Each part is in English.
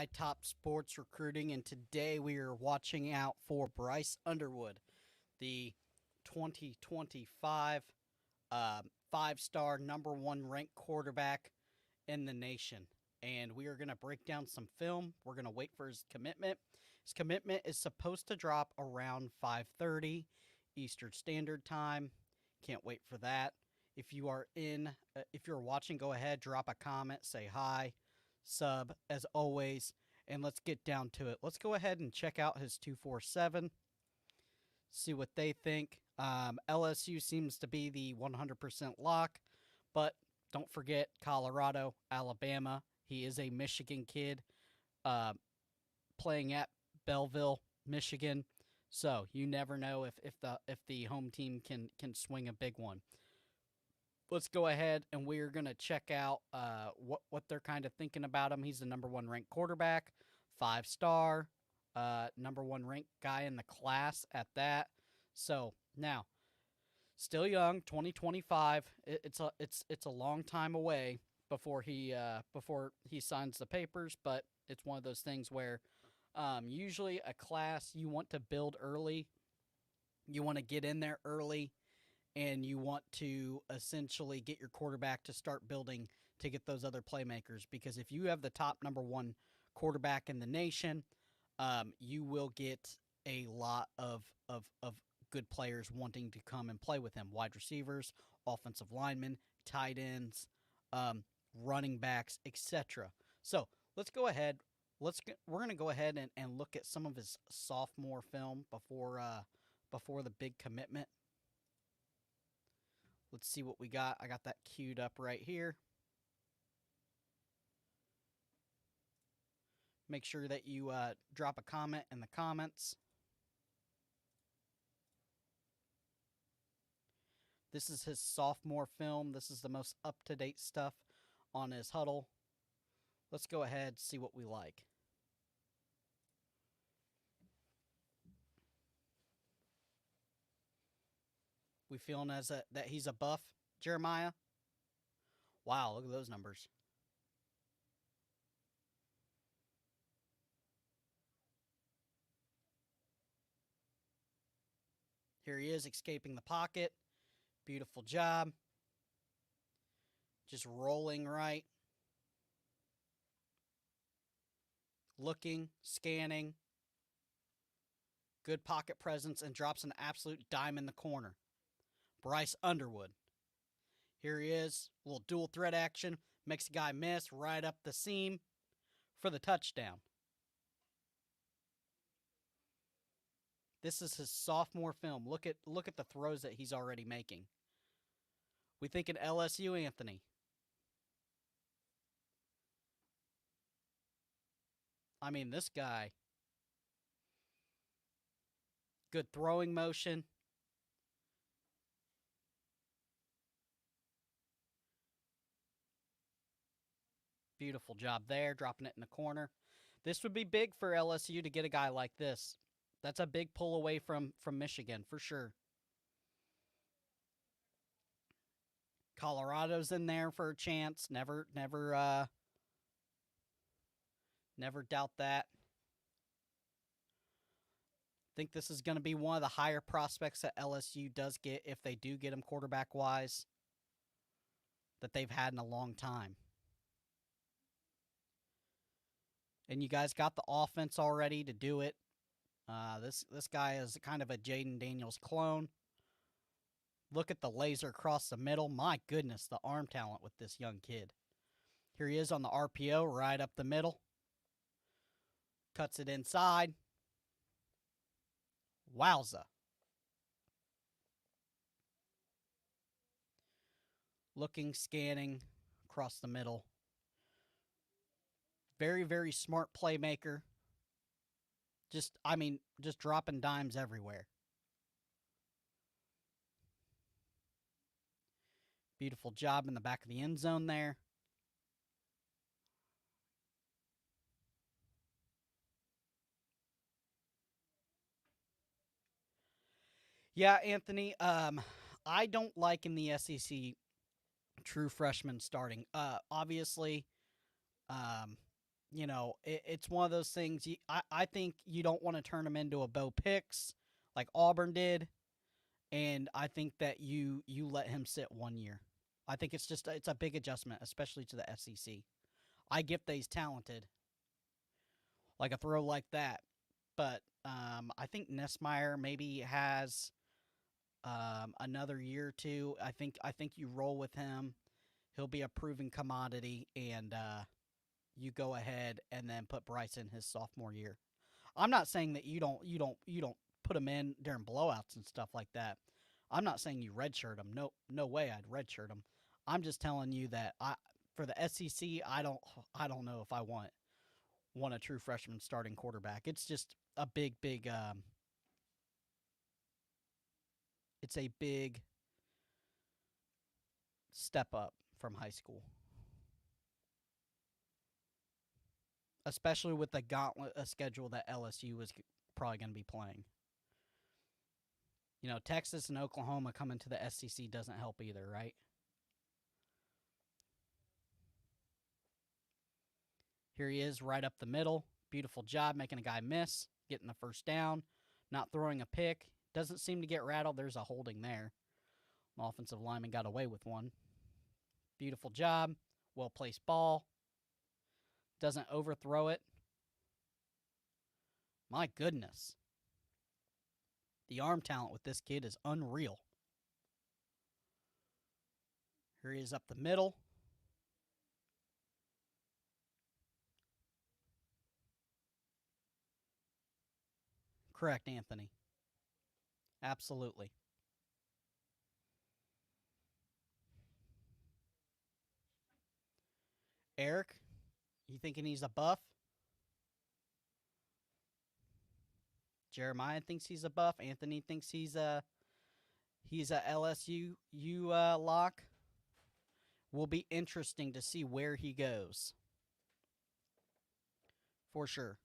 by Top Sports Recruiting, and today we are watching out for Bryce Underwood, the 2025 five-star number one ranked quarterback in the nation. And we are going to break down some film. We're going to wait for his commitment. His commitment is supposed to drop around 5:30 Eastern Standard Time. Can't wait for that. If you're watching, go ahead, drop a comment, say hi, sub as always, and let's get down to it. Let's go ahead and check out his 247, see what they think. LSU seems to be the 100% lock, but don't forget Colorado, Alabama. He is a Michigan kid uh, playing at Belleville, Michigan. So you never know if the home team can swing a big one. Let's go ahead and we're gonna check out what they're kind of thinking about him. He's the number one ranked quarterback, 5-star, number one ranked guy in the class at that. So now, still young, 2025. It's a long time away before he signs the papers, but it's one of those things where usually a class you want to build early, you want to get in there early, and you want to essentially get your quarterback to start building to get those other playmakers. Because if you have the top number one quarterback in the nation, you will get a lot of good players wanting to come and play with him. Wide receivers, offensive linemen, tight ends, running backs, etc. So let's go ahead. We're going to go ahead and look at some of his sophomore film before the big commitment. Let's see what we got. I got that queued up right here. Make sure that you drop a comment in the comments. This is his sophomore film. This is the most up-to-date stuff on his huddle. Let's go ahead and see what we like. We feeling that he's a buff, Jeremiah? Wow, look at those numbers. Here he is escaping the pocket. Beautiful job. Just rolling right. Looking, scanning. Good pocket presence and drops an absolute dime in the corner. Bryce Underwood. Here he is. A little dual threat action. Makes the guy miss right up the seam for the touchdown. This is his sophomore film. Look at the throws that he's already making. We thinking LSU, Anthony. I mean, this guy. Good throwing motion. Beautiful job there, dropping it in the corner. This would be big for LSU to get a guy like this. That's a big pull away from Michigan for sure. Colorado's in there for a chance. Never doubt that. Think this is going to be one of the higher prospects that LSU does get if they do get him quarterback wise that they've had in a long time. And you guys got the offense already to do it. This guy is kind of a Jaden Daniels clone. Look at the laser across the middle. My goodness, the arm talent with this young kid. Here he is on the RPO, right up the middle. Cuts it inside. Wowza. Looking, scanning across the middle. Very, very smart playmaker. Just dropping dimes everywhere. Beautiful job in the back of the end zone there. Yeah, Anthony. I don't like in the SEC true freshmen starting. Obviously, um, it's one of those things. I think you don't want to turn him into a Bo Picks like Auburn did, and I think that you let him sit 1 year. I think it's a big adjustment, especially to the SEC. I get that he's talented, like a throw like that, but I think Nessmeyer maybe has another year or two. I think you roll with him. He'll be a proven commodity, and you go ahead and then put Bryce in his sophomore year. I'm not saying that you don't put him in during blowouts and stuff like that. I'm not saying you redshirt him. No way I'd redshirt him. I'm just telling you that for the SEC I don't know if I want a true freshman starting quarterback. It's just a big it's a big step up from high school, especially with the gauntlet schedule that LSU was probably going to be playing. Texas and Oklahoma coming to the SEC doesn't help either, right? Here he is right up the middle. Beautiful job making a guy miss, getting the first down, not throwing a pick. Doesn't seem to get rattled. There's a holding there. The offensive lineman got away with one. Beautiful job. Well placed ball. Doesn't overthrow it. My goodness. The arm talent with this kid is unreal. Here he is up the middle. Correct, Anthony. Absolutely. Eric, you thinking he's a buff? Jeremiah thinks he's a buff. Anthony thinks he's a LSU lock. Will be interesting to see where he goes. For sure.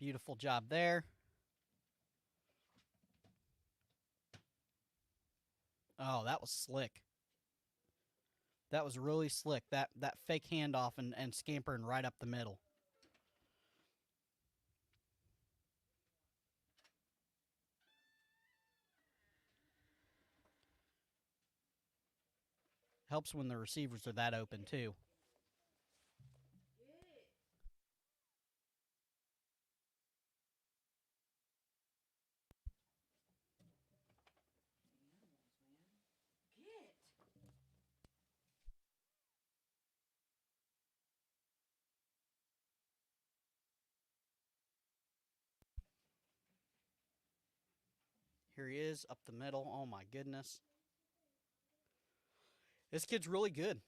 Beautiful job there. Oh, that was slick. That was really slick. That fake handoff and scampering right up the middle. Helps when the receivers are that open too. Here he is up the middle. Oh my goodness. This kid's really good.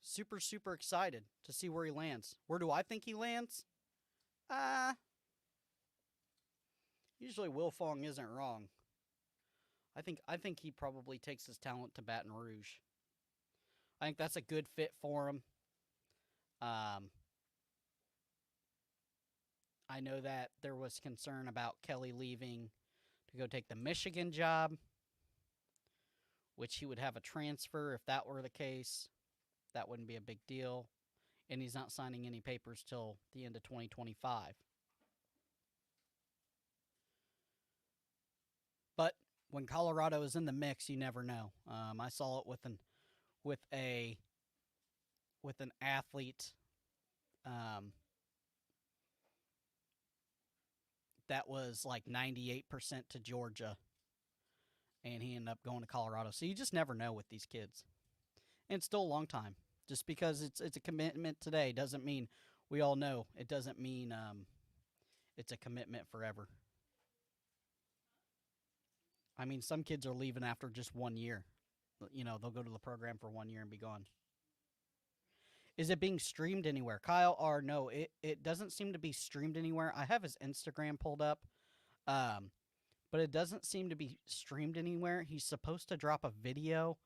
Super excited to see where he lands. Where do I think he lands? Uh, Usually Will Fong isn't wrong. I think he probably takes his talent to Baton Rouge. I think that's a good fit for him. Um, I know that there was concern about Kelly leaving to go take the Michigan job, which he would have a transfer if that were the case. That wouldn't be a big deal. And he's not signing any papers till the end of 2025. But when Colorado is in the mix, you never know. I saw it with a with an athlete um, that was like 98% to Georgia, and he ended up going to Colorado. So you just never know with these kids. And it's still a long time. Just because it's a commitment today doesn't mean we all know. It doesn't mean it's a commitment forever. I mean, some kids are leaving after just 1 year. They'll go to the program for 1 year and be gone. Is it being streamed anywhere? Kyle or no, it doesn't seem to be streamed anywhere. I have his Instagram pulled up. Um, but it doesn't seem to be streamed anywhere. He's supposed to drop a video.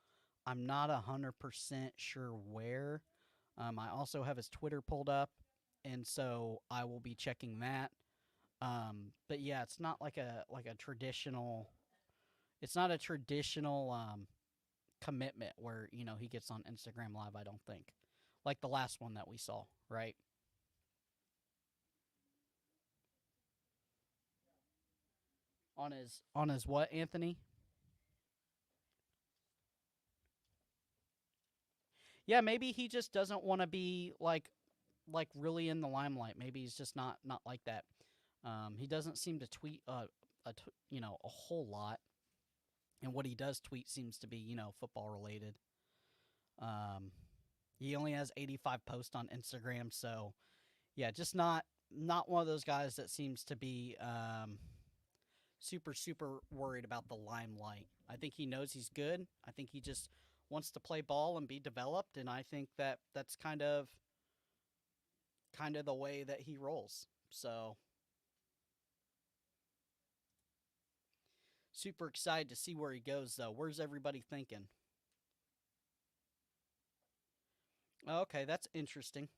I'm not 100% sure where. I also have his Twitter pulled up, and so I will be checking that. But yeah, it's not like a traditional, it's not a traditional commitment where he gets on Instagram Live. I don't think like the last one that we saw, right? On his what, Anthony? Yeah, maybe he just doesn't want to be like really in the limelight. Maybe he's just not like that. He doesn't seem to tweet a whole lot, and what he does tweet seems to be football related. Um, he only has 85 posts on Instagram, so yeah, just not one of those guys that seems to be super worried about the limelight. I think he knows he's good. I think he just wants to play ball and be developed, and I think that that's kind of the way that he rolls. So super excited to see where he goes though. Where's everybody thinking? Okay, that's interesting.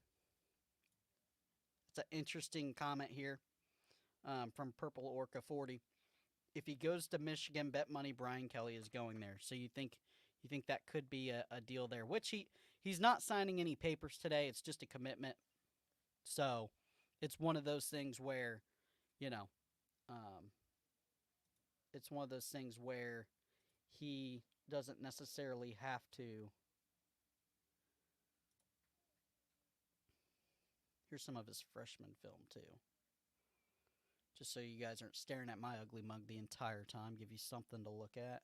It's an interesting comment here from Purple Orca 40. If he goes to Michigan, bet money Brian Kelly is going there. So you think that could be a deal there, which he's not signing any papers today. It's just a commitment. So it's one of those things where you know um, it's one of those things where he doesn't necessarily have to. Here's some of his freshman film too, just so you guys aren't staring at my ugly mug the entire time. Give you something to look at,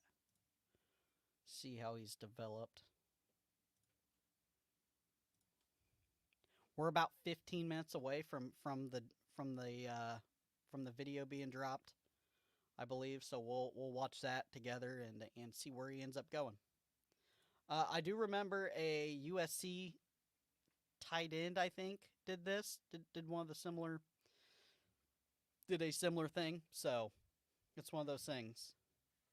see how he's developed. We're about 15 minutes away from the video being dropped, I believe. So we'll watch that together and see where he ends up going. I do remember a USC tight end, I think, did this. Did one of the similar did a similar thing. So it's one of those things.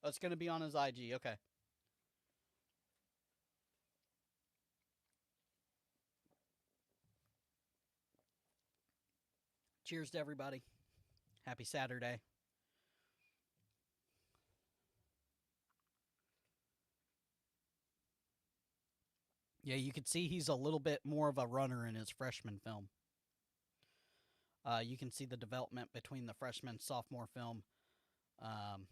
Oh, it's going to be on his IG. Okay. Cheers to everybody. Happy Saturday. Yeah, you can see he's a little bit more of a runner in his freshman film. You can see the development between the freshman and sophomore film. Um,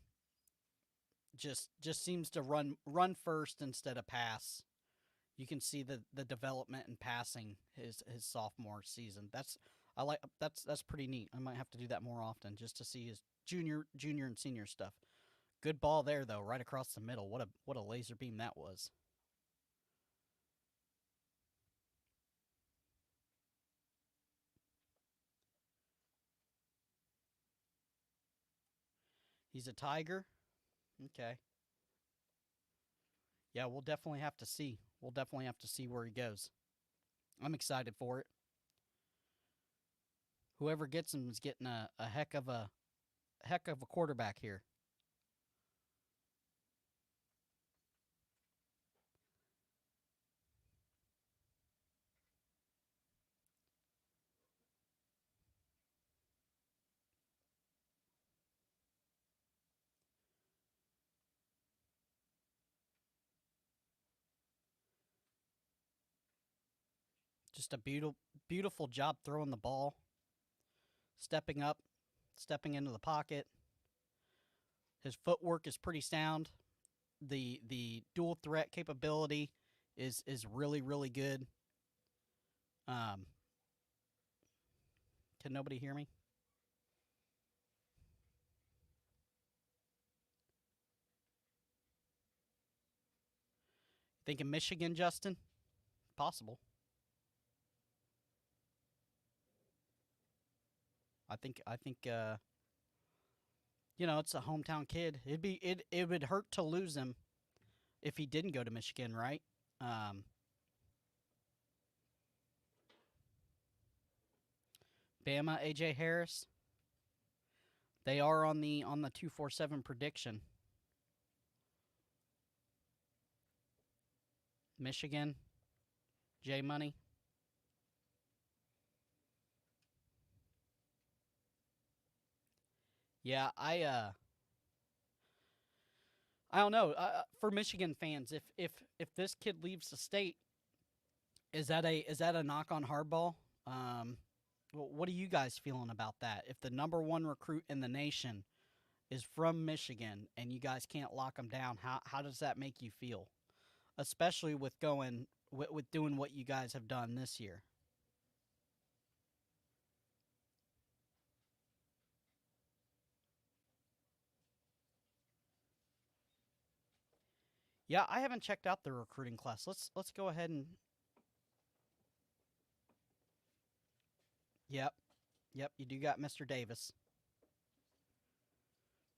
just seems to run first instead of pass. You can see the development in passing his sophomore season. That's pretty neat. I might have to do that more often just to see his junior and senior stuff. Good ball there though, right across the middle. What a laser beam that was. He's a Tiger. Okay. Yeah, we'll definitely have to see. We'll definitely have to see where he goes. I'm excited for it. Whoever gets him is getting a heck of a quarterback here. Just a beautiful job throwing the ball, stepping up, stepping into the pocket. His footwork is pretty sound. The dual threat capability is really good. Um, can nobody hear me? Thinking Michigan, Justin? Possible. I think it's a hometown kid. It would hurt to lose him if he didn't go to Michigan, right? Um, Bama, AJ Harris. They are on the 247 prediction. Michigan, J Money. Yeah, I don't know. For Michigan fans, if this kid leaves the state, is that a knock on Hardball? Um, what are you guys feeling about that? If the number one recruit in the nation is from Michigan and you guys can't lock him down, how does that make you feel? Especially with going with doing what you guys have done this year. Yeah, I haven't checked out the recruiting class. Let's go ahead and yep, yep. You do got Mr. Davis,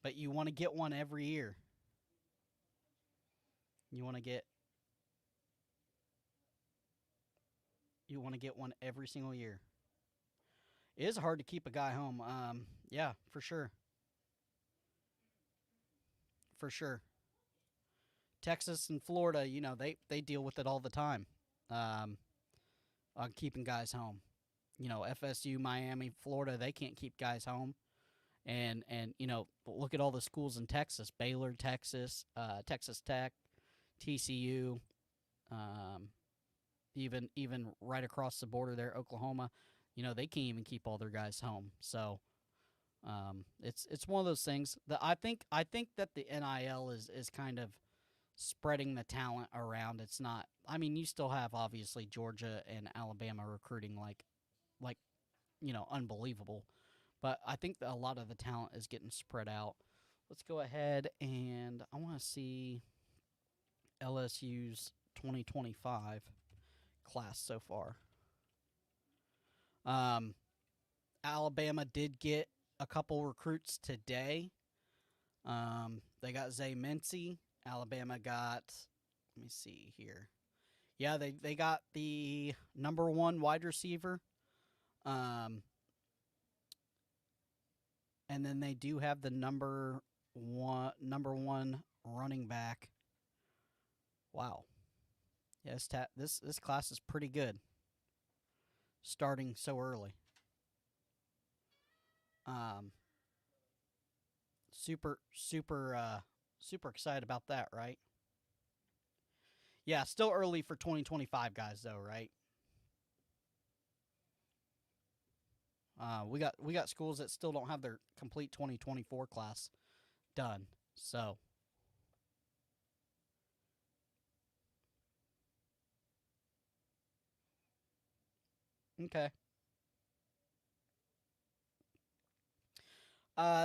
but you want to get one every year. You want to get you want to get one every single year. It is hard to keep a guy home. Yeah, for sure, for sure. Texas and Florida, they deal with it all the time. Um, on keeping guys home. FSU, Miami, Florida, they can't keep guys home. And look at all the schools in Texas: Baylor, Texas, Texas Tech, TCU, um, even right across the border there, Oklahoma. They can't even keep all their guys home. So it's one of those things that I think that the NIL is kind of spreading the talent around. It's not. I mean, you still have obviously Georgia and Alabama recruiting like unbelievable, but I think that a lot of the talent is getting spread out. Let's go ahead and I want to see LSU's 2025 class so far. Um, Alabama did get a couple recruits today. They got Zay Mincy. Alabama got, let me see here. Yeah, they got the number one wide receiver. Um, and then they do have the number one running back. Wow. Yes, this class is pretty good. Starting so early. Um, super excited about that, right? Yeah, still early for 2025 guys though, right? We got schools that still don't have their complete 2024 class done. So, okay.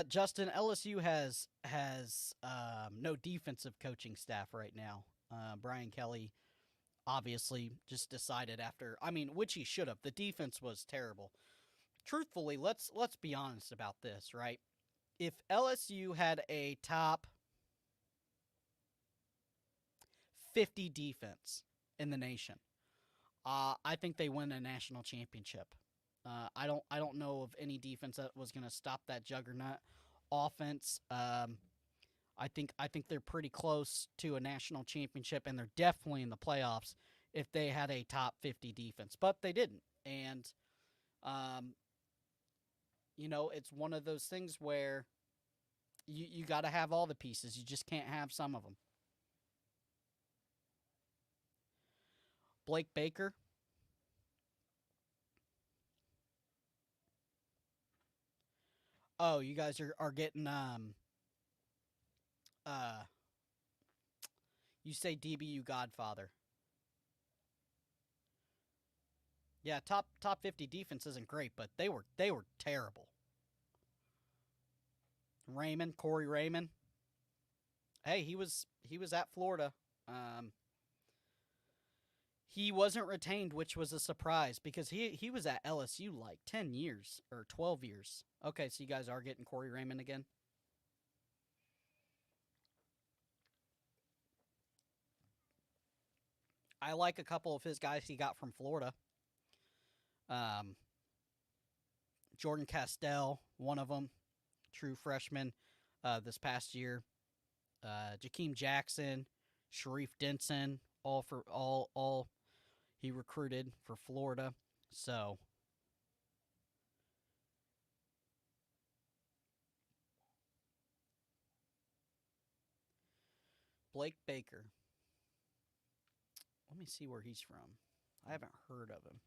Justin, LSU has no defensive coaching staff right now. Brian Kelly obviously just decided after. I mean, which he should have. The defense was terrible. Truthfully, let's be honest about this, right? If LSU had a top 50 defense in the nation, I think they win a national championship. I don't know of any defense that was going to stop that juggernaut offense. I think they're pretty close to a national championship, and they're definitely in the playoffs if they had a top 50 defense, but they didn't. And um, it's one of those things where you got to have all the pieces. You just can't have some of them. Blake Baker. Oh, you guys are getting uh you say DBU Godfather. Yeah, top 50 defense isn't great, but they were terrible. Raymond, Corey Raymond. Hey, he was at Florida. Um he wasn't retained, which was a surprise because he was at LSU like 10 years or 12 years. Okay, so you guys are getting Corey Raymond again. I like a couple of his guys he got from Florida. Um, Jordan Castell, one of them, true freshman this past year. Jakeem Jackson, Sharif Denson, all for all he recruited for Florida. So Blake Baker. Let me see where he's from. I haven't heard of him.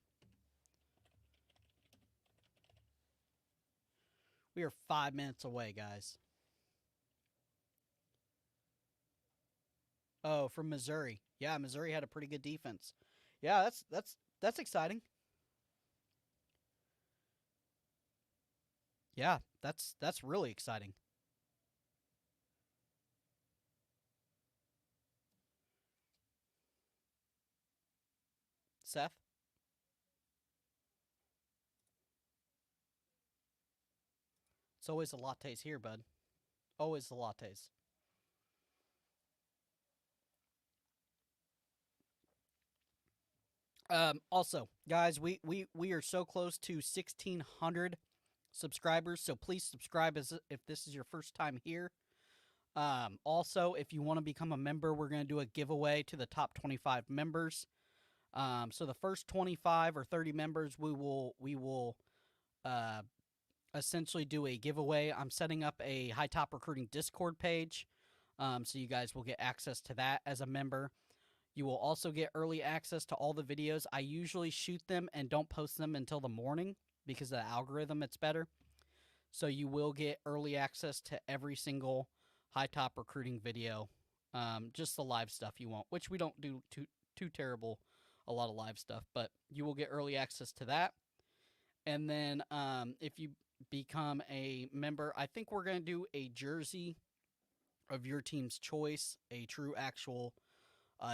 We are 5 minutes away, guys. Oh, from Missouri. Yeah, Missouri had a pretty good defense. Yeah, that's exciting. Yeah, that's really exciting. Seth? It's always the lattes here, bud. Always the lattes. Also, guys, we are so close to 1,600 subscribers, so please subscribe as if this is your first time here. Also, if you want to become a member, we're going to do a giveaway to the top 25 members. So the first 25 or 30 members, we will uh, essentially do a giveaway. I'm setting up a High Top Recruiting Discord page, so you guys will get access to that as a member. You will also get early access to all the videos. I usually shoot them and don't post them until the morning because of the algorithm. It's better. So you will get early access to every single High Top Recruiting video. Just the live stuff you won't, which we don't do too terrible a lot of live stuff, but you will get early access to that. And then if you become a member, I think we're going to do a jersey of your team's choice, a true actual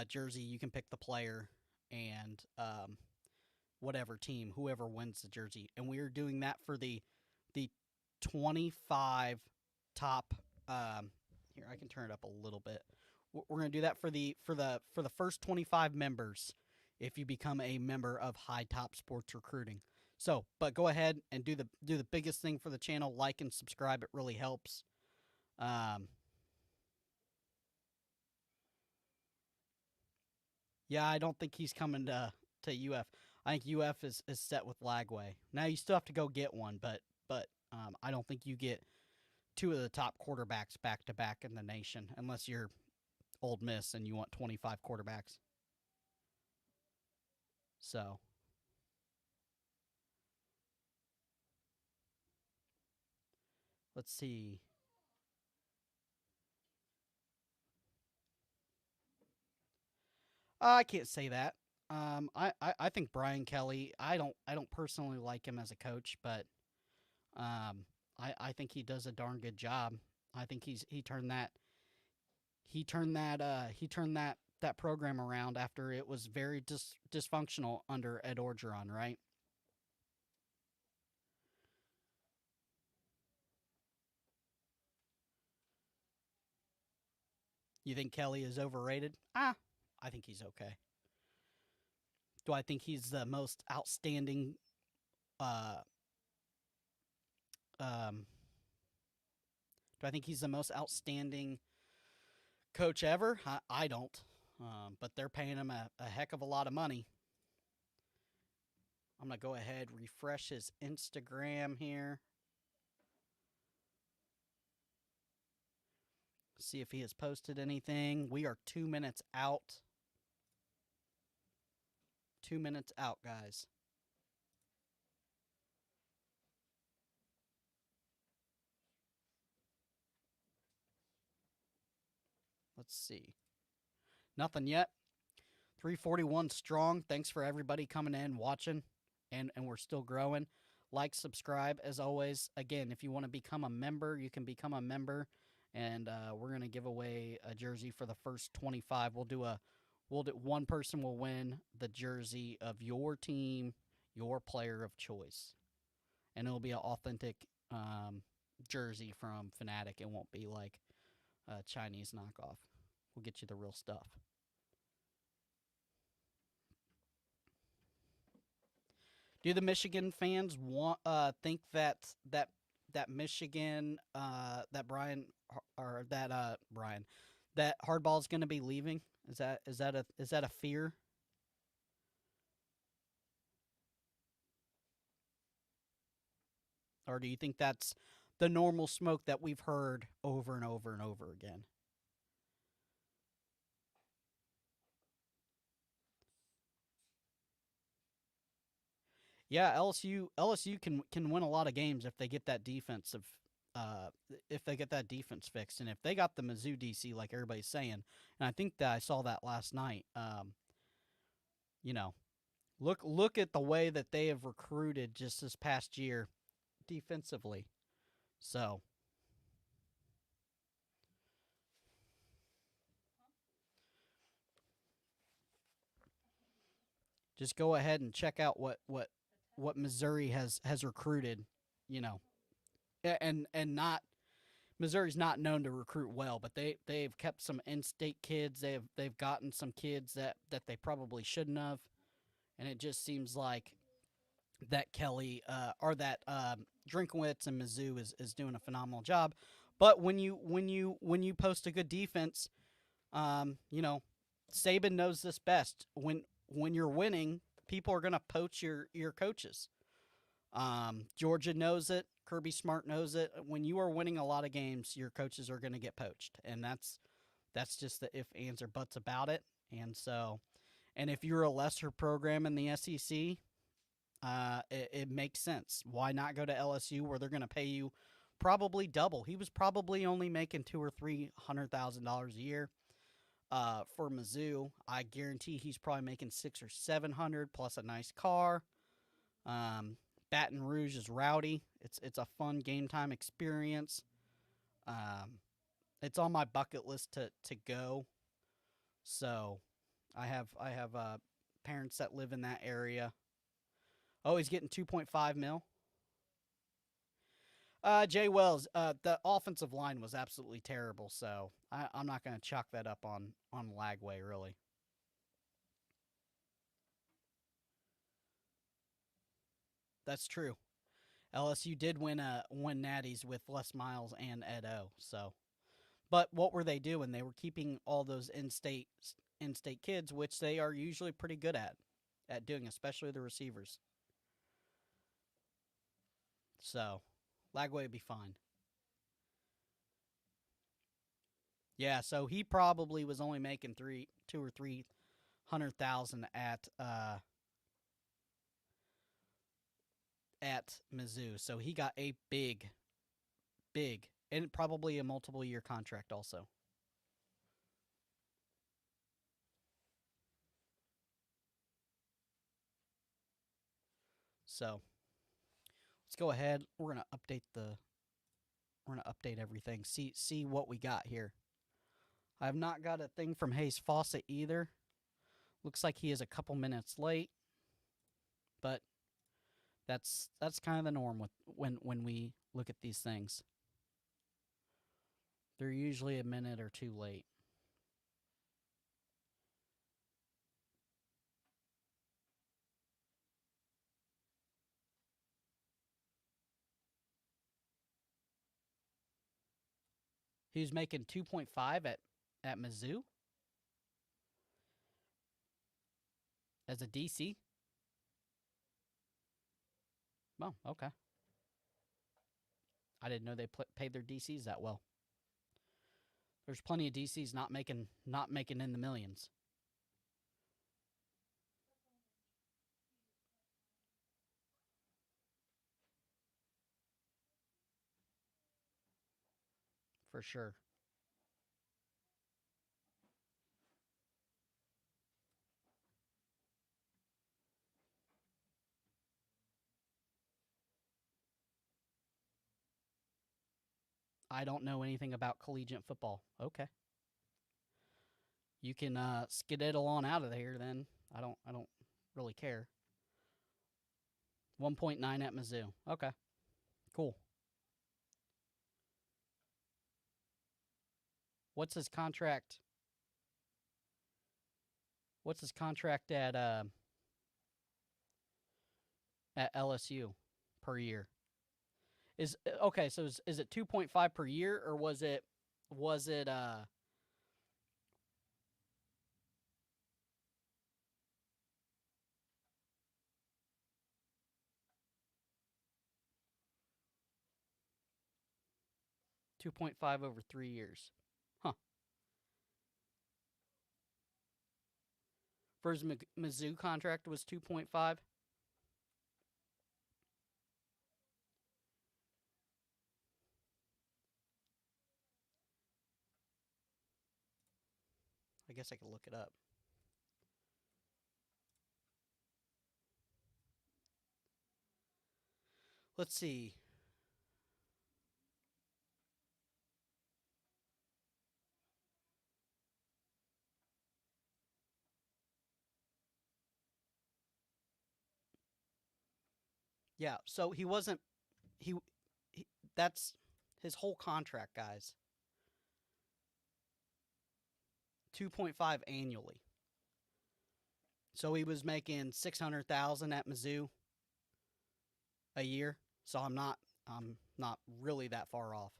jersey. You can pick the player and whatever team, whoever wins the jersey. And we are doing that for the 25 top. Here, I can turn it up a little bit. We're going to do that for the first 25 members if you become a member of High Top Sports Recruiting. So, but go ahead and do the biggest thing for the channel, like and subscribe. It really helps. Yeah, I don't think he's coming to UF. I think UF is set with Lagway. Now you still have to go get one, but I don't think you get two of the top quarterbacks back to back in the nation unless you're Old Miss and you want 25 quarterbacks. So let's see. I can't say that. I think Brian Kelly. I don't personally like him as a coach, but I think he does a darn good job. I think he turned that program around after it was very dysfunctional under Ed Orgeron, right? You think Kelly is overrated? I think he's okay. Do I think he's the most outstanding uh um do I think he's the most outstanding coach ever? I don't. But they're paying him a heck of a lot of money. I'm going to go ahead refresh his Instagram here. See if he has posted anything. We are 2 minutes out. 2 minutes out, guys. Let's see. Nothing yet. 341 strong. Thanks for everybody coming in, watching, and we're still growing. Like, subscribe, as always. Again, if you want to become a member, you can become a member, and we're going to give away a jersey for the first 25. One person will win the jersey of your team, your player of choice, and it'll be an authentic jersey from Fanatic. It won't be like a Chinese knockoff. We'll get you the real stuff. Do the Michigan fans want think that Michigan that Brian or that Brian that Hardball is going to be leaving? Is that a fear? Or do you think that's the normal smoke that we've heard over and over and over again? Yeah, LSU can win a lot of games if they get that defensive uh if they get that defense fixed, and if they got the Mizzou DC like everybody's saying, and I think that I saw that last night. You know, look at the way that they have recruited just this past year defensively. So just go ahead and check out what Missouri has recruited. You know, and not Missouri's not known to recruit well, but they've kept some in-state kids. They've gotten some kids that they probably shouldn't have, and it just seems like that Kelly or that Drinkowitz and Mizzou is doing a phenomenal job. But when you post a good defense, you know, Saban knows this best. When you're winning, people are gonna poach your coaches. Georgia knows it. Kirby Smart knows it. When you are winning a lot of games, your coaches are going to get poached, and that's just the if, ands, or buts about it. And so, and if you're a lesser program in the SEC, it makes sense. Why not go to LSU where they're going to pay you probably double? He was probably only making $200,000 or $300,000 a year. For Mizzou, I guarantee he's probably making 600 or 700 plus a nice car. Um, Baton Rouge is rowdy. It's a fun game time experience. Um, it's on my bucket list to go. So I have parents that live in that area. Oh, he's getting 2.5 mil. Jay Wells, the offensive line was absolutely terrible, so I'm not going to chalk that up on Lagway really. That's true. LSU did win natties with Les Miles and Ed O. So, but what were they doing? They were keeping all those in-state kids, which they are usually pretty good at doing, especially the receivers. So, Lagway would be fine. Yeah, so he probably was only making 2 or 300,000 at Mizzou. So he got a big, and probably a multiple year contract also. So let's go ahead. We're gonna update everything. See what we got here. I have not got a thing from Hayes Fawcett either. Looks like he is a couple minutes late, but that's kind of the norm with when we look at these things. They're usually a minute or two late. He was making 2.5 at Mizzou as a DC. Oh, okay. I didn't know they paid their DCs that well. There's plenty of DCs not making in the millions for sure. I don't know anything about collegiate football. Okay, you can skedaddle on out of here then. I don't really care. 1.9 at Mizzou. Okay, cool. What's his contract? What's his contract at LSU per year? Is okay. So is it 2.5 per year, or was it 2.5 over 3 years? Huh. For his Mizzou contract was 2.5. I guess I could look it up. Let's see. Yeah, so he wasn't he, he that's his whole contract, guys. 2.5 annually. So he was making 600,000 at Mizzou a year. So I'm not really that far off.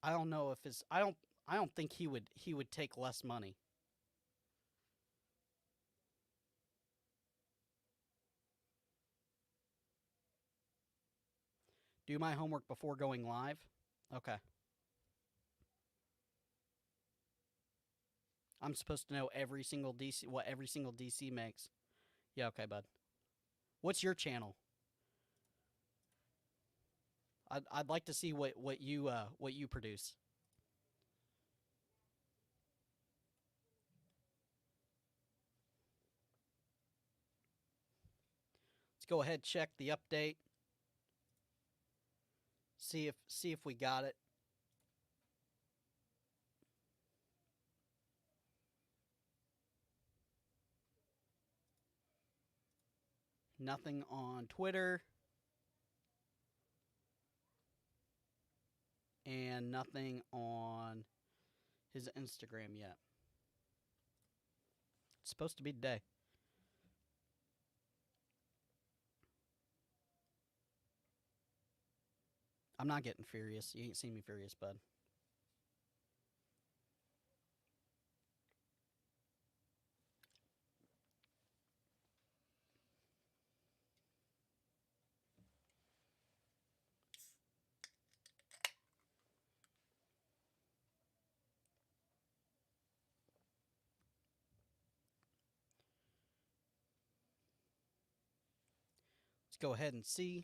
I don't know if his I don't think he would take less money. Do my homework before going live. Okay. I'm supposed to know every single DC what every single DC makes. Yeah, okay, bud. What's your channel? I'd like to see what you produce. Let's go ahead check the update. See if we got it. Nothing on Twitter and nothing on his Instagram yet. It's supposed to be today. I'm not getting furious. You ain't seen me furious, bud. Let's go ahead and see.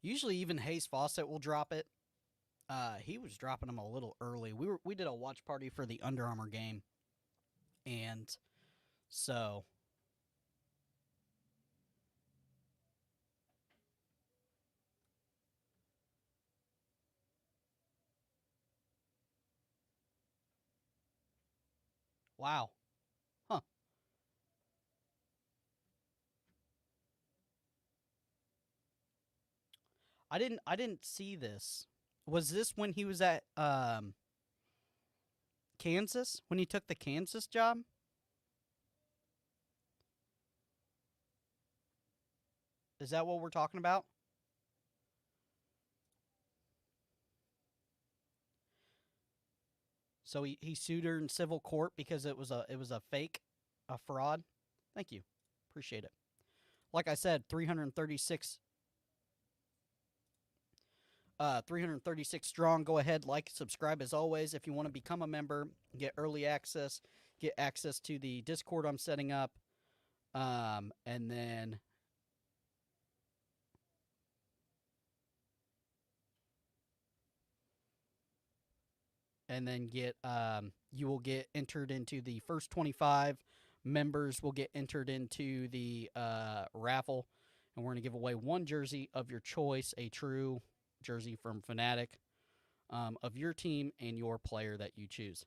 Usually, even Hayes Fawcett will drop it. He was dropping them a little early. We did a watch party for the Under Armour game, and so wow, huh? I didn't see this. Was this when he was at Kansas? When he took the Kansas job? Is that what we're talking about? So he sued her in civil court because it was a fake, a fraud. Thank you, appreciate it. Like I said, 336 strong. Go ahead, like, subscribe as always. If you want to become a member, get early access, get access to the Discord I'm setting up, and then get you will get entered into the first 25 members will get entered into the raffle, and we're going to give away one jersey of your choice, a true jersey from Fanatic, of your team and your player that you choose.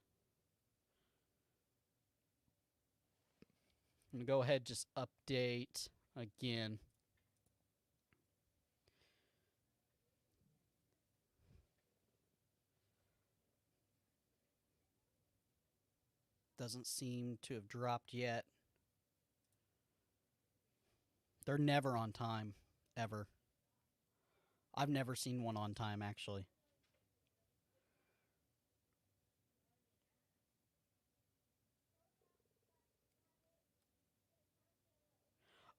I'm going to go ahead, just update again. Doesn't seem to have dropped yet. They're never on time, ever. I've never seen one on time, actually.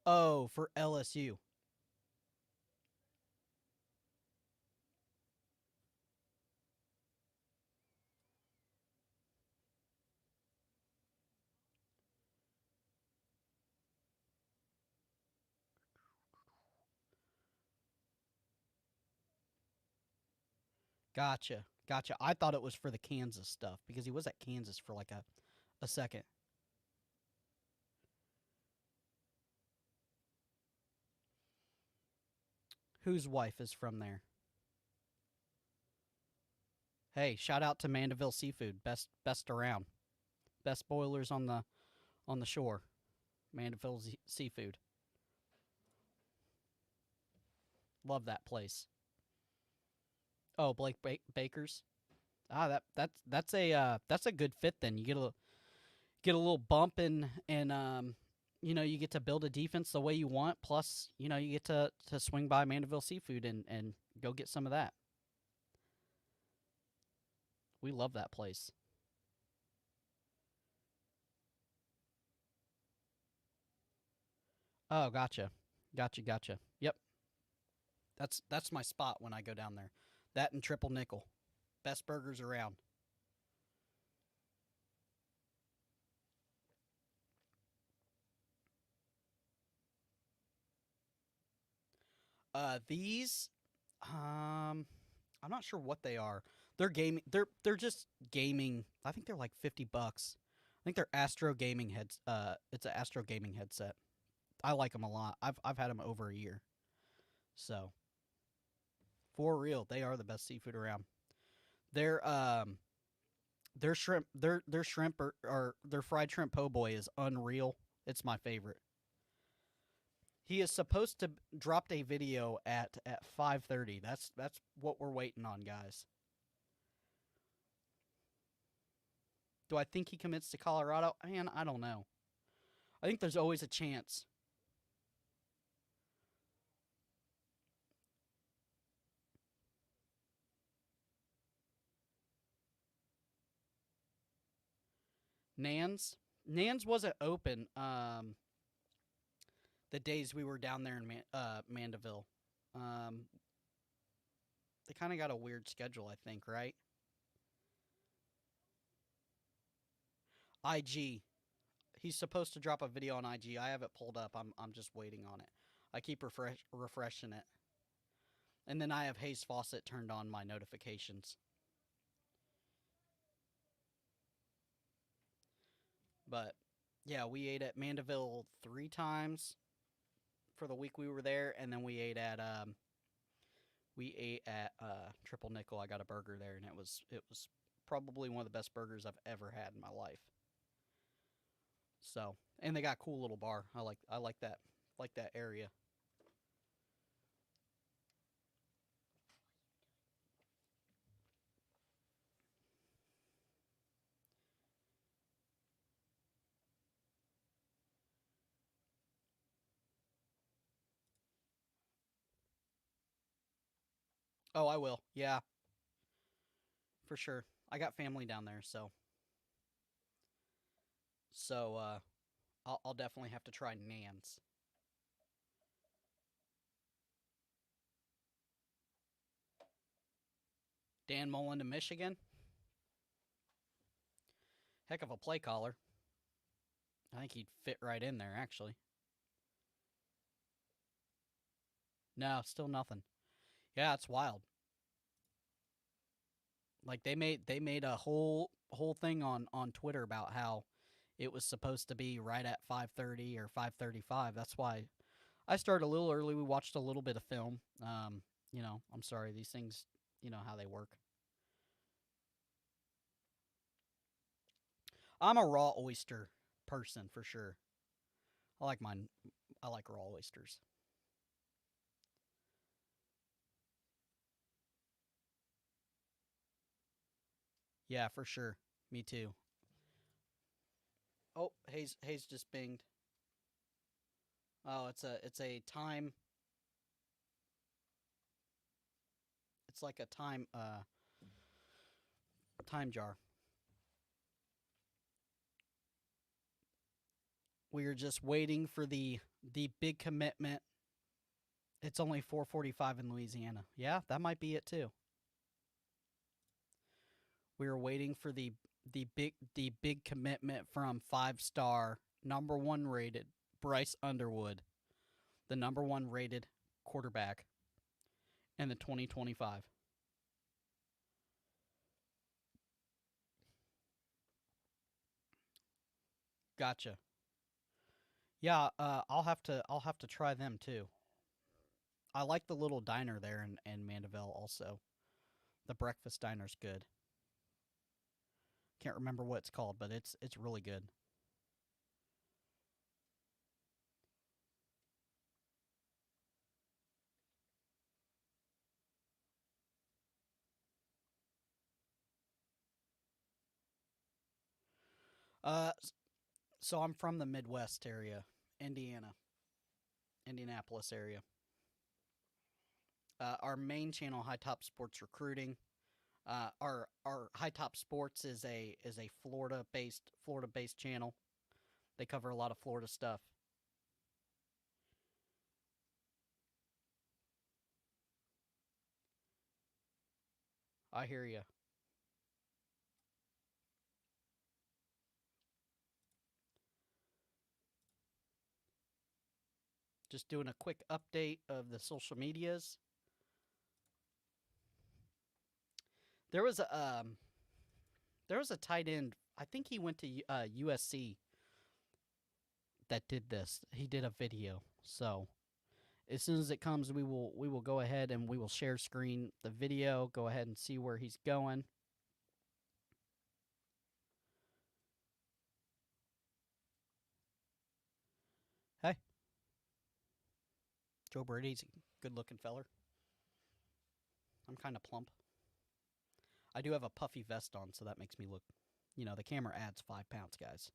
Oh, for LSU. Gotcha. Gotcha. I thought it was for the Kansas stuff because he was at Kansas for like a second. Whose wife is from there? Hey, shout out to Mandeville Seafood. Best around. Best boilers on the shore. Mandeville Seafood. Love that place. Oh, Blake Baker's. Ah, that's a good fit. Then you get a little bump and you get to build a defense the way you want. Plus, you get to swing by Mandeville Seafood and go get some of that. We love that place. Oh, gotcha. Yep, that's my spot when I go down there. That and Triple Nickel, best burgers around. These, I'm not sure what they are. They're gaming. They're just gaming. I think they're like $50. I think they're Astro Gaming heads. It's an Astro Gaming headset. I like them a lot. I've had them over a year. So for real, they are the best seafood around. Their their shrimp their shrimp or their fried shrimp po' boy is unreal. It's my favorite. He is supposed to drop a video at 5:30. That's what we're waiting on, guys. Do I think he commits to Colorado? Man, I don't know. I think there's always a chance. Nans wasn't open the days we were down there in Mandeville. Um, they kind of got a weird schedule, I think, right? IG. He's supposed to drop a video on IG. I have it pulled up. I'm just waiting on it. I keep refreshing it. And then I have Hayes Fawcett turned on my notifications. But yeah, we ate at Mandeville 3 times for the week we were there, and then we ate at Triple Nickel. I got a burger there, and it was probably one of the best burgers I've ever had in my life. So, and they got a cool little bar. I like that area. Oh, I will. Yeah, for sure. I got family down there, so I'll definitely have to try Nans. Dan Mullen to Michigan, heck of a play caller. I think he'd fit right in there. Actually, no, still nothing. Yeah, it's wild. Like they made a whole thing on Twitter about how it was supposed to be right at 5:30 or 5:35. That's why I started a little early. We watched a little bit of film. I'm sorry, these things, how they work. I'm a raw oyster person for sure. I like mine. I like raw oysters. Yeah, for sure. Me too. Oh, Hayes just binged. Oh, it's a time. It's like a time jar. We are just waiting for the big commitment. It's only 4:45 in Louisiana. Yeah, that might be it too. We are waiting for the big commitment from 5-star number 1 rated Bryce Underwood, the number 1 rated quarterback in the 2025. Gotcha. Yeah, I'll have to try them too. I like the little diner there in Mandeville also. The breakfast diner's good. Can't remember what it's called, but it's really good. Uh, so I'm from the Midwest area, Indiana, Indianapolis area. Our main channel, High Top Sports Recruiting. Our High Top Sports is a Florida based channel. They cover a lot of Florida stuff. I hear you. Just doing a quick update of the social medias. There was a tight end. I think he went to USC that did this. He did a video. So as soon as it comes, we will go ahead and we will share screen the video. Go ahead and see where he's going. Hey, Joe Brady's a good looking feller. I'm kind of plump. I do have a puffy vest on, so that makes me look. The camera adds 5 pounds, guys.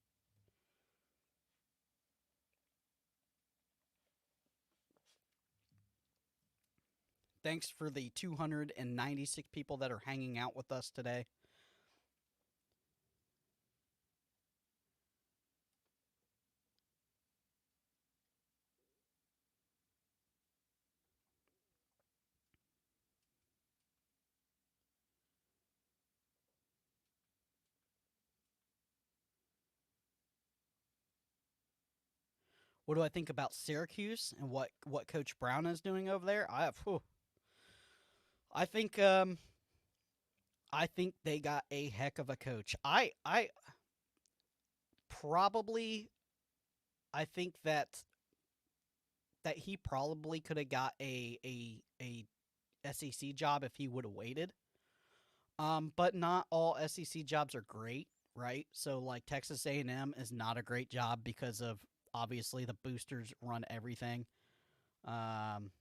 Thanks for the 296 people that are hanging out with us today. What do I think about Syracuse and what Coach Brown is doing over there? I think I think they got a heck of a coach. I probably I think that he probably could have got a SEC job if he would have waited. But not all SEC jobs are great, right? So like Texas A&M is not a great job because of obviously the boosters run everything. Um,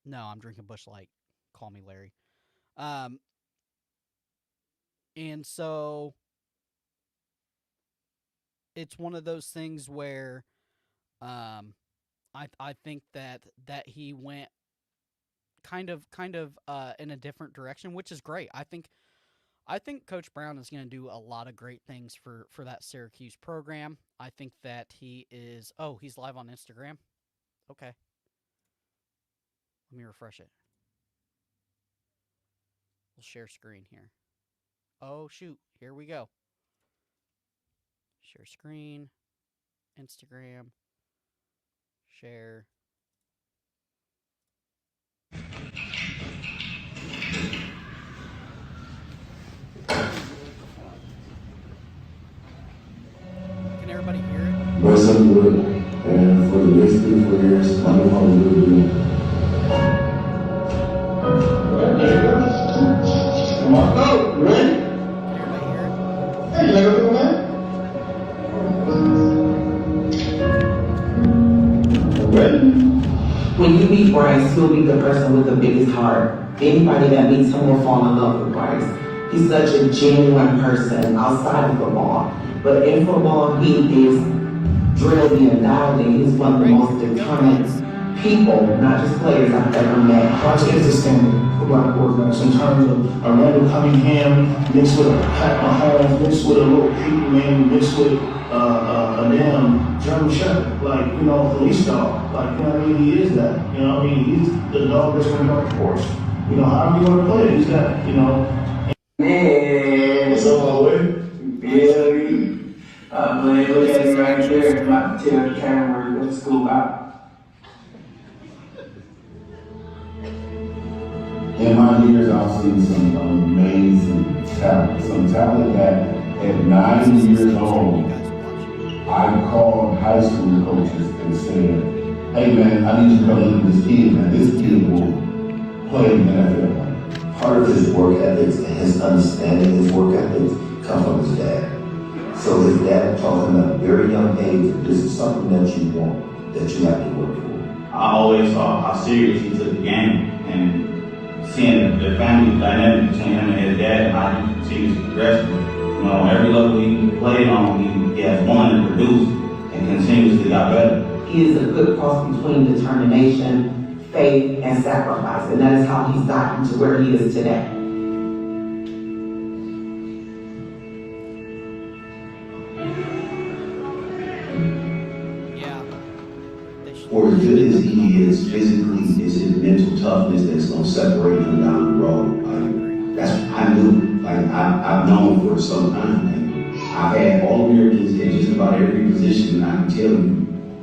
no, I'm drinking Bush Light. Call me Larry. Um, and so it's one of those things where um, I think that he went kind of in a different direction, which is great. I think Coach Brown is going to do a lot of great things for that Syracuse program. I think that he is. Oh, he's live on Instagram. Okay, let me refresh it. We'll share screen here. Oh shoot, here we go. Share screen, Instagram, share. Can everybody hear it? Bryce Underwood, and for the next 3 4 years, my new home will be. Come on, go, you ready? Can everybody hear it? Hey, you like a little man? Ready? When you meet Bryce, you'll meet the person with the biggest heart. Anybody that meets him will fall in love with Bryce. He's such a genuine person outside of football. But in football, he is drilled and dialed in. He's one of the most determined people, not just players I've ever met. Bryce is the standard for black quarterbacks in terms of a Randall Cunningham mixed with a Pat Mahomes, mixed with a little Peyton Manning, mixed with a damn German Shepherd, like, police dog. Like, he is that. He's the dog that's going to go, of course. However you want to play it, he's that, Man, What's up, my way? man, look at me right there. I'm about to tell the camera what school out. In my years, I've seen some amazing talent. Some talent that at 9 years old I called high school coaches and said, hey man, I need you to come look at this kid, man. This kid will play in the NFL. Part of his work ethics and his understanding his work ethics come from his dad. So his dad taught him at a very young age that this is something that you want, that you have to work for. I always saw how serious he took the game, and seeing the family dynamic between him and his dad and how he continues to progress. You know, on every level he played on, he has won and produced and continuously got better. He is a good cross between determination, faith, and sacrifice, and that is how he's gotten to where he is today. For as good as he is physically, it's his mental toughness that's gonna separate him down the road. I knew, I've known for some time. And I've had All-Americans in just about every position, and I can tell you,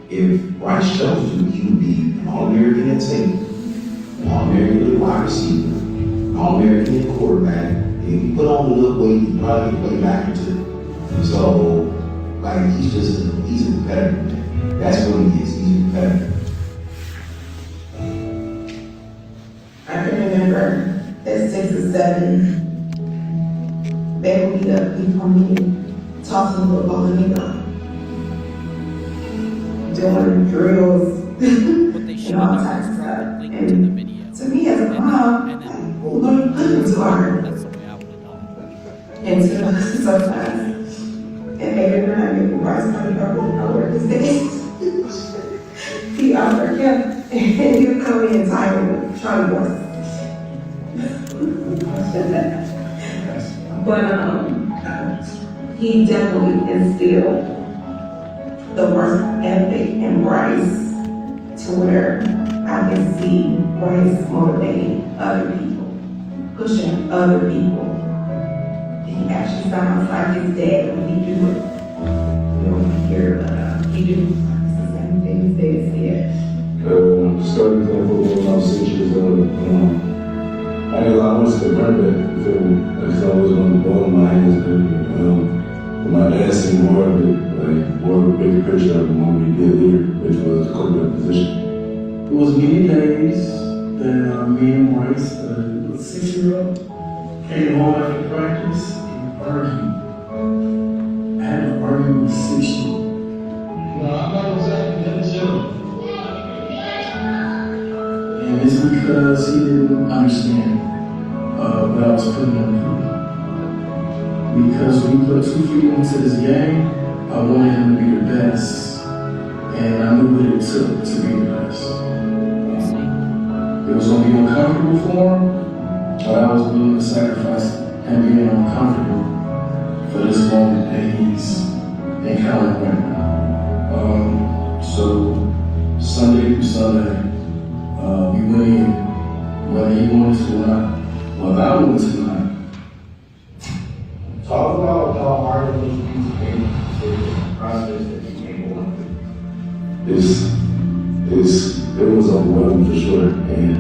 if Bryce chose to, he would be an All-American at safety, an All-American at wide receiver, an All-American at quarterback. And if he put on a little weight, he probably could play back into it. So, he's a competitor. That's what he is. He's a competitor. I can remember at 6 or 7, they would be up before me, tossing football in the ground, doing drills, What they should and all have types of done stuff. is link to the And video. to me as a mom, I'm going to put them to hard. That's the way I would have done And sometimes, and maybe when I get Bryce money, I won't know where this is. He offered him, and he would come in tired with Charlie Boy. But he definitely instilled the work ethic in Bryce to where I can see Bryce motivating other people, pushing other people. He actually sounds like his dad when he do it. You don't hear, but he do. It's the same thing his dad said. Started playing football when I was 6 years old. I went to the Burnett, you feel me? Because I was on the ball in my hands. My dad seen more of it, more of a bigger picture of it when we did leader, which was the quarterback position. It was many days that me and Bryce, the 6-year-old, came home after practice and argued. I had an argument with 6-year-old. And it's because he didn't understand what I was putting up for. Because when he put 2 feet into this game, I wanted him to be the best. And I knew what it took to be the best. It was going to be uncomfortable for him, but I was willing to sacrifice him being uncomfortable for this moment that he's encountering right now. So Sunday through Sunday, we went in, whether he wanted to or not, whether I wanted to or not. Talk about how hard it was to use the process that you came on with. It was overwhelming for sure, and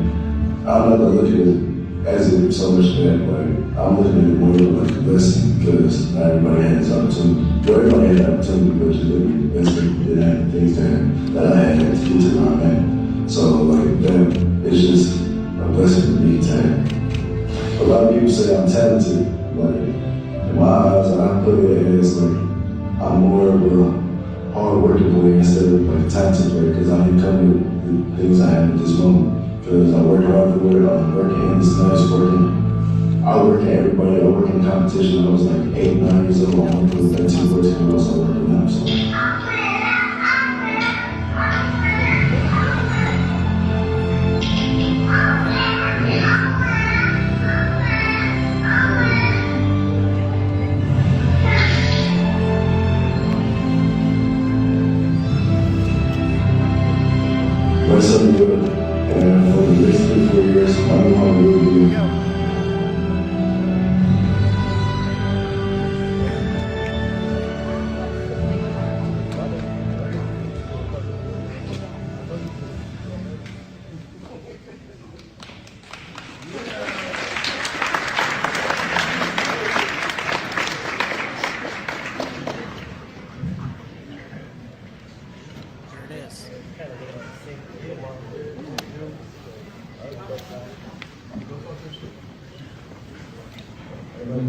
I'm not gonna look at it as if so much that, like, I'm looking at it more like a blessing because not everybody had this opportunity. Well, everybody had the opportunity, but just literally the best people didn't have the things that I had to get to where I'm at. So, like, that, it's just a blessing for me to have. A lot of people say I'm talented, like, in my eyes, I put it as like I'm more of a hard-working player instead of like a talented player because I didn't come with the things I have at this moment. Because I work hard for it, I'm working, it's nice working. I work at everybody, I work in competition. I was like 8, 9 years old, I went to the 13, 14 years old, so working now. So. Bryce Underwood, and for the next 3 4 years, I know how to really do. Right,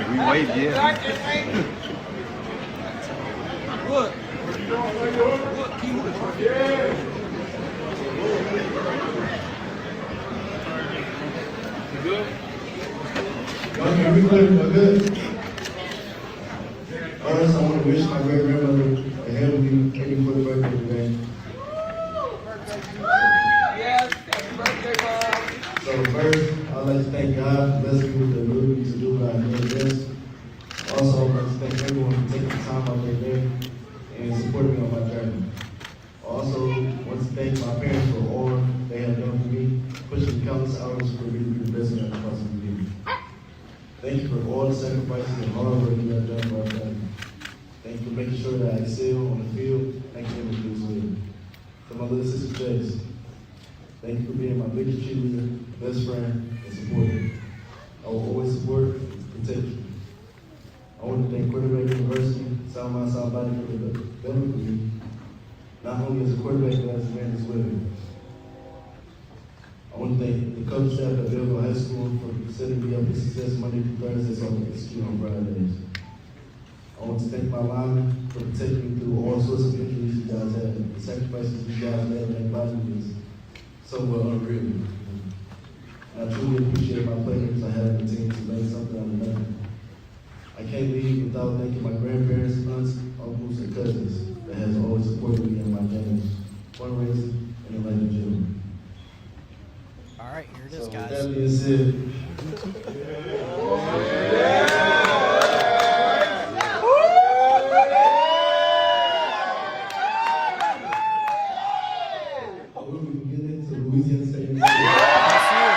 we wait, yeah. Okay, we good. First, I want to wish my great grandmother a healthy 84th birthday today. Yes, happy birthday, Bob. So first, I'd like to thank God for blessing me with the ability to do what I do best. Also, I'd like to thank everyone for taking the time out their day and supporting me on my journey. Also, want to thank my parents for all they have done for me, pushing countless hours for me to be the best that I can possibly be. Thank you for all the sacrifices and hard work you have done for our family. Thank you for making sure that I excel on the field. Thank you for making me as well. To my little sister Chase, thank you for being my biggest cheerleader, best friend, and supporter. I will always support and protect you. I want to thank Quarterback University, South Mount South Body for the development for me, not only as a quarterback, but as a man as well. I want to thank the coaching staff at Belleville High School for setting me up for success Monday through Thursday so I can execute on Fridays. I want to thank my linemen for protecting me through all sorts of injuries you guys had. The sacrifices you guys made in that body is somewhat unreal. And I truly appreciate my players I have in the team to make something out of nothing. I can't leave without thanking my grandparents, aunts, uncles, and cousins that has always supported me in my games, fundraising, and in life in general. All right, here it is, So guys. with that being said, we can get into Louisiana State University.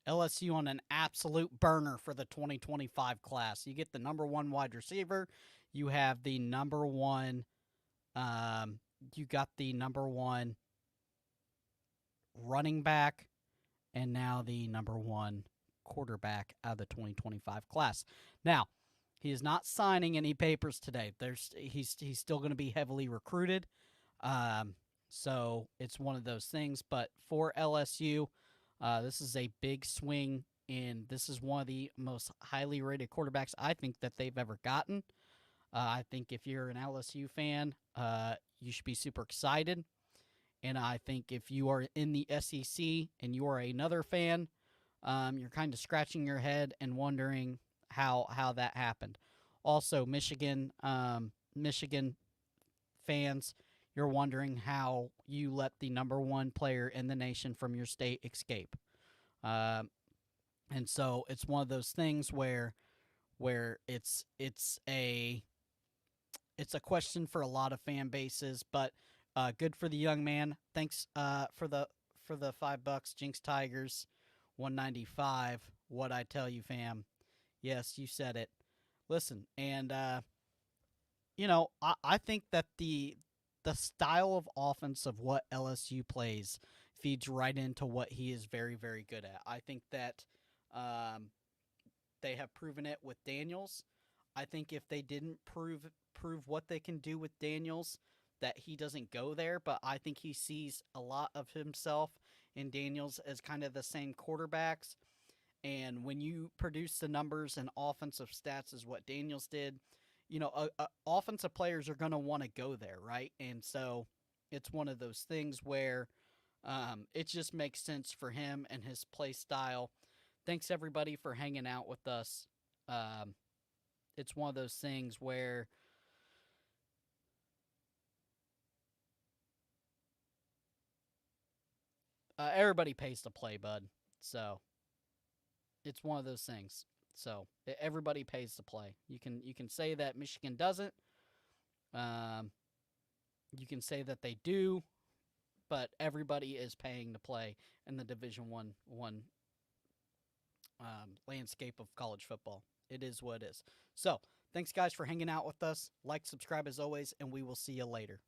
LSU on an absolute burner for the 2025 class. You get the number one wide receiver. You have the number one. You got the number one running back, and now the number one quarterback out of the 2025 class. Now, he is not signing any papers today. He's still going to be heavily recruited. So it's one of those things. But for LSU, this is a big swing, and this is one of the most highly rated quarterbacks I think that they've ever gotten. I think if you're an LSU fan, you should be super excited. And I think if you are in the SEC and you are another fan, you're kind of scratching your head and wondering how that happened. Also, Michigan fans, you're wondering how you let the number one player in the nation from your state escape. And so it's one of those things where it's a question for a lot of fan bases, but good for the young man. Thanks for the $5. Jinx Tigers, 195. What I tell you, fam. Yes, you said it. Listen, and I think that the style of offense of what LSU plays feeds right into what he is very, very good at. I think that they have proven it with Daniels. I think if they didn't prove what they can do with Daniels, that he doesn't go there. But I think he sees a lot of himself in Daniels as kind of the same quarterbacks. And when you produce the numbers and offensive stats as what Daniels did, offensive players are going to want to go there, right? And so it's one of those things where it just makes sense for him and his play style. Thanks, everybody, for hanging out with us. It's one of those things where everybody pays to play, bud. So it's one of those things. So everybody pays to play. You can say that Michigan doesn't. You can say that they do, but everybody is paying to play in the Division 1 landscape of college football. It is what it is. So, thanks guys for hanging out with us. Like, subscribe as always, and we will see you later.